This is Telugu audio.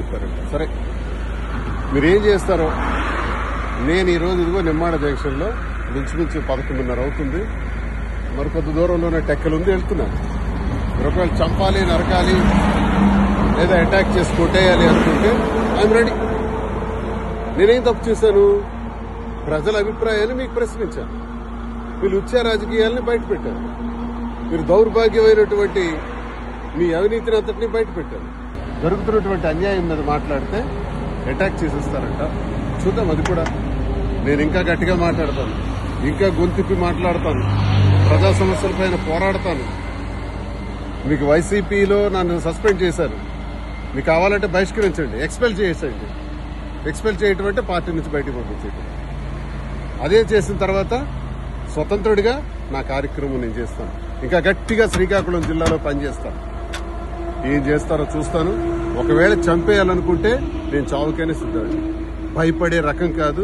చెప్పారంట. సరే మీరేం చేస్తారో. నేను ఈరోజు ఇదిగో నిమ్మాడ జంక్షన్లో మించుమించు 11:30 అవుతుంది. మరి కొద్ది దూరంలోనే టెక్కలుంది, వెళ్తున్నాను. మీరు ఒకవేళ చంపాలి, నరకాలి, లేదా అటాక్ చేసి కొట్టేయాలి అనుకుంటే ఐఎమ్ రెడీ. నేనేం తప్పు చేశాను? ప్రజల అభిప్రాయాన్ని మీకు ప్రశ్నించాను. మీరు ఉచ్చ రాజకీయాలని బయటపెట్టారు. మీరు దౌర్భాగ్యమైనటువంటి మీ అవినీతిని అంతటినీ బయటపెట్టారు. జరుగుతున్నటువంటి అన్యాయం మీద మాట్లాడితే అటాక్ చేసేస్తారంట. చూద్దాం, అది కూడా. నేను ఇంకా గట్టిగా మాట్లాడతాను, ఇంకా గొంతిప్పి మాట్లాడతాను, ప్రజా సమస్యలపైన పోరాడతాను. మీకు వైసీపీలో నన్ను సస్పెండ్ చేశారు, మీకు కావాలంటే బహిష్కరించండి, ఎక్స్పెల్ చేసేయండి. ఎక్స్పెల్ చేయటం అంటే పార్టీ నుంచి బయటకు పంపించేయటం. అదే చేసిన తర్వాత స్వతంత్రుడిగా నా కార్యక్రమం నేను చేస్తాను. ఇంకా గట్టిగా శ్రీకాకుళం జిల్లాలో పనిచేస్తాను. ఏం చేస్తారో చూస్తాను. ఒకవేళ చంపేయాలనుకుంటే నేను చావుకైనా సిద్ధం. భయపడే రకం కాదు.